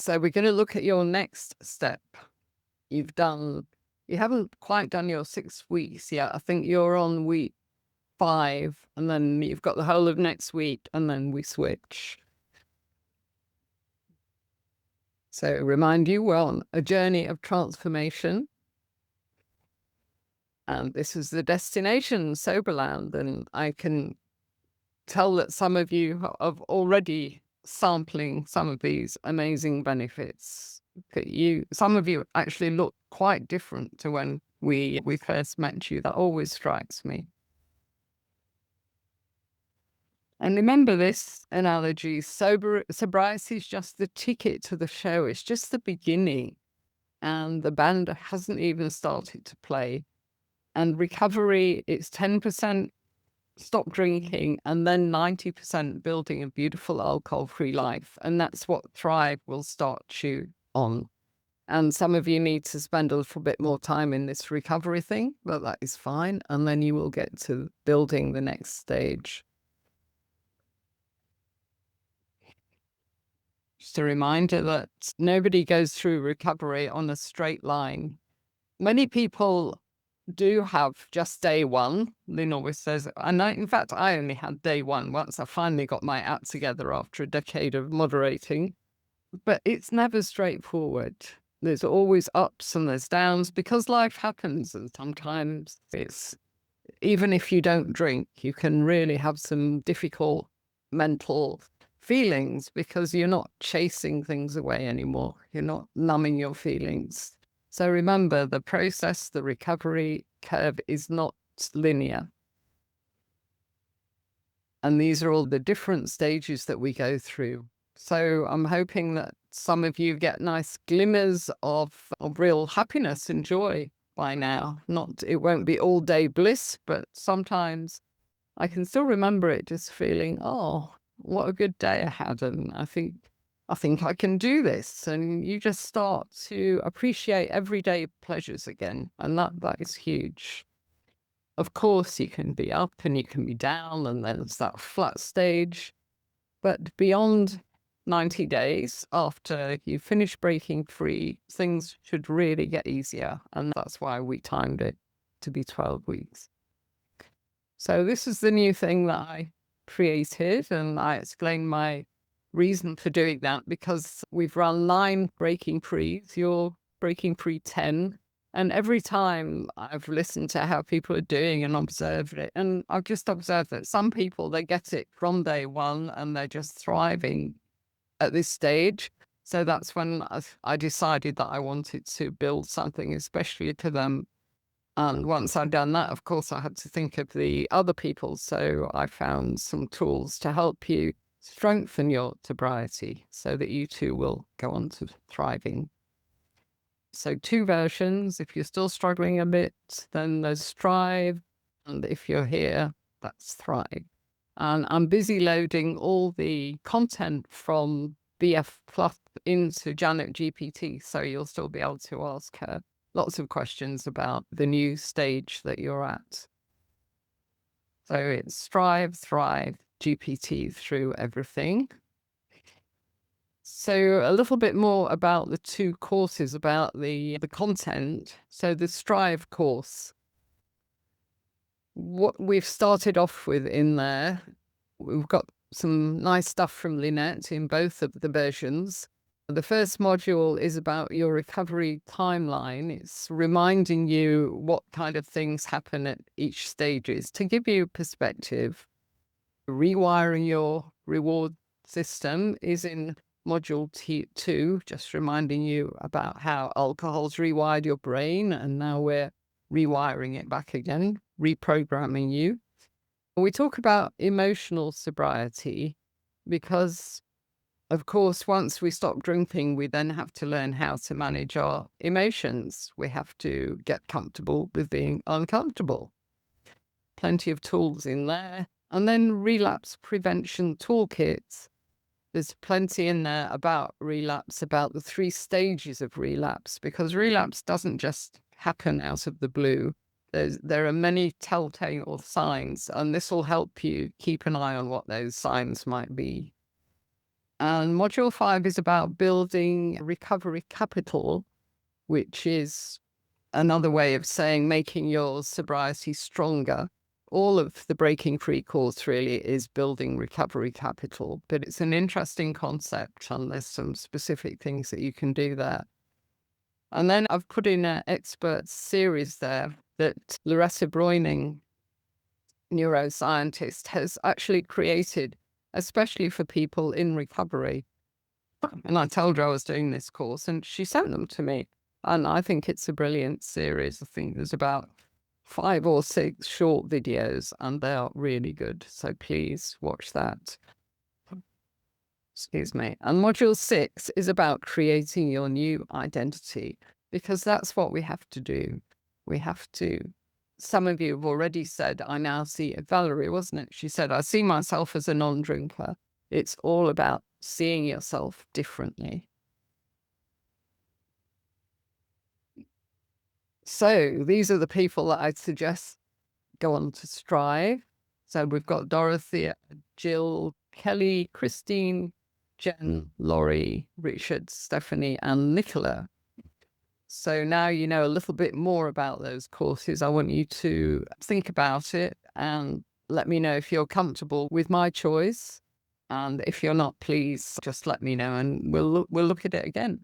So we're going to look at your next step. You haven't quite done your 6 weeks yet. I think you're on week 5, and then you've got the whole of next week, and then we switch. So remind you, we're on a journey of transformation. And this is the destination, Soberland. And I can tell that some of you are already sampling some of these amazing benefits. Some of you actually look quite different to when we first met you. That always strikes me. And remember this analogy, sobriety is just the ticket to the show. It's just the beginning. And the band hasn't even started to play. And recovery, it's 10% stop drinking and then 90% building a beautiful alcohol-free life. And that's what Thrive will start you on. And some of you need to spend a little bit more time in this recovery thing, but that is fine. And then you will get to building the next stage. Just a reminder that nobody goes through recovery on a straight line. Many people do have just day one. Lynn always says, and in fact, I only had day one once I finally got my act together after a decade of moderating. But it's never straightforward. There's always ups and there's downs because life happens. And sometimes even if you don't drink, you can really have some difficult mental feelings because you're not chasing things away anymore. You're not numbing your feelings. So remember, the process, the recovery curve is not linear. And these are all the different stages that we go through. So I'm hoping that some of you get nice glimmers of real happiness and joy by now. It won't be all day bliss, but sometimes I can still remember it just feeling, oh, what a good day I had. And I think I can do this. And you just start to appreciate everyday pleasures again. And that is huge. Of course, you can be up and you can be down, and then it's that flat stage. But beyond 90 days, after you finish breaking free, things should really get easier. And that's why we timed it to be 12 weeks. So this is the new thing that I created, and I explained my reason for doing that because we've run 9 breaking frees. You're breaking free 10. And every time I've listened to how people are doing and observed it, and I've just observed that some people, they get it from day one and they're just thriving at this stage. So that's when I decided that I wanted to build something especially to them. And once I'd done that, of course, I had to think of the other people. So I found some tools to help you strengthen your sobriety so that you too will go on to thriving. So 2 versions. If you're still struggling a bit, then there's Strive. And if you're here, that's Thrive. And I'm busy loading all the content from BF Plus into Janet GPT. So you'll still be able to ask her lots of questions about the new stage that you're at. So it's Strive, Thrive, GPT through everything. So a little bit more about the 2 courses, about the content. So the Strive course, what we've started off with in there, we've got some nice stuff from Lynette in both of the versions. The first module is about your recovery timeline. It's reminding you what kind of things happen at each stages to give you perspective. Rewiring your reward system is in module 2, just reminding you about how alcohol's rewired your brain, and now we're rewiring it back again, reprogramming you. We talk about emotional sobriety because, of course, once we stop drinking, we then have to learn how to manage our emotions. We have to get comfortable with being uncomfortable. Plenty of tools in there. And then relapse prevention toolkits. There's plenty in there about relapse, about the 3 stages of relapse, because relapse doesn't just happen out of the blue. There are many telltale signs, and this will help you keep an eye on what those signs might be. And module 5 is about building recovery capital, which is another way of saying making your sobriety stronger. All of the Breaking Free course really is building recovery capital, but it's an interesting concept and there's some specific things that you can do there. And then I've put in an expert series there that Loretta Broining, neuroscientist, has actually created, especially for people in recovery. And I told her I was doing this course and she sent them to me. And I think it's a brilliant series. I think there's about 5 or 6 short videos and they are really good. So please watch that. Excuse me. And module 6 is about creating your new identity, because that's what we have to do. We have to, some of you have already said, I now see, Valerie, wasn't it? She said, I see myself as a non-drinker. It's all about seeing yourself differently. So these are the people that I'd suggest go on to Strive. So we've got Dorothea, Jill, Kelly, Christine, Jen, Laurie, Richard, Stephanie, and Nicola. So now you know a little bit more about those courses. I want you to think about it and let me know if you're comfortable with my choice. And if you're not, please just let me know and we'll look at it again.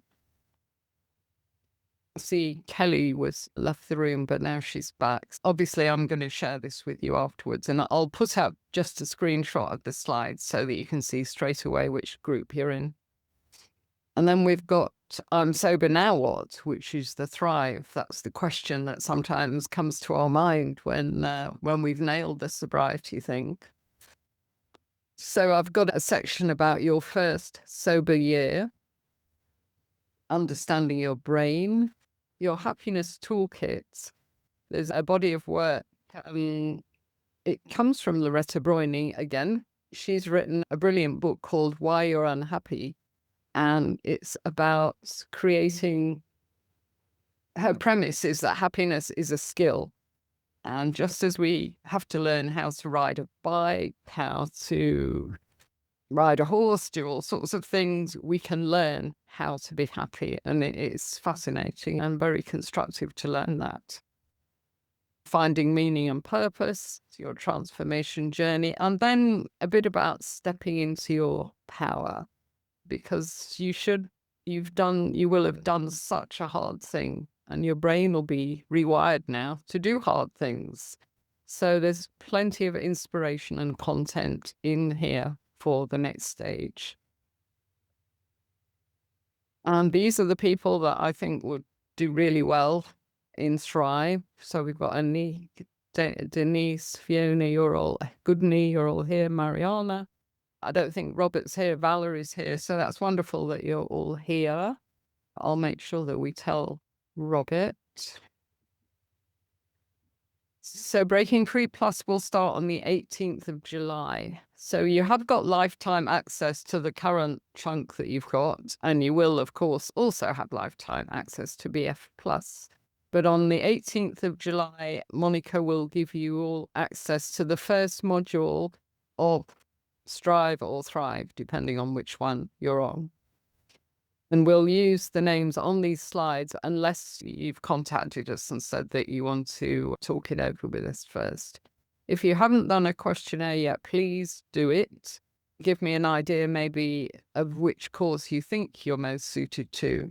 See, Kelly was left the room, but now she's back. Obviously, I'm going to share this with you afterwards, and I'll put up just a screenshot of the slides so that you can see straight away which group you're in. And then we've got I'm sober now what, which is the Thrive. That's the question that sometimes comes to our mind when we've nailed the sobriety thing. So I've got a section about your first sober year, understanding your brain, your happiness toolkit. There's a body of work. It comes from Loretta Broining again. She's written a brilliant book called Why You're Unhappy. And it's about creating, her premise is that happiness is a skill. And just as we have to learn how to ride a bike, how to ride a horse, do all sorts of things, we can learn how to be happy. And it is fascinating and very constructive to learn that. Finding meaning and purpose, your transformation journey, and then a bit about stepping into your power, because you will have done such a hard thing and your brain will be rewired now to do hard things. So there's plenty of inspiration and content in here for the next stage. And these are the people that I think would do really well in Thrive. So we've got Denise, Fiona, you're all Goodney, you're all here, Mariana. I don't think Robert's here, Valerie's here. So that's wonderful that you're all here. I'll make sure that we tell Robert. So Breaking Free Plus will start on the 18th of July. So you have got lifetime access to the current chunk that you've got. And you will, of course, also have lifetime access to BF Plus. But on the 18th of July, Monica will give you all access to the first module of Strive or Thrive, depending on which one you're on. And we'll use the names on these slides unless you've contacted us and said that you want to talk it over with us first. If you haven't done a questionnaire yet, please do it. Give me an idea maybe of which course you think you're most suited to.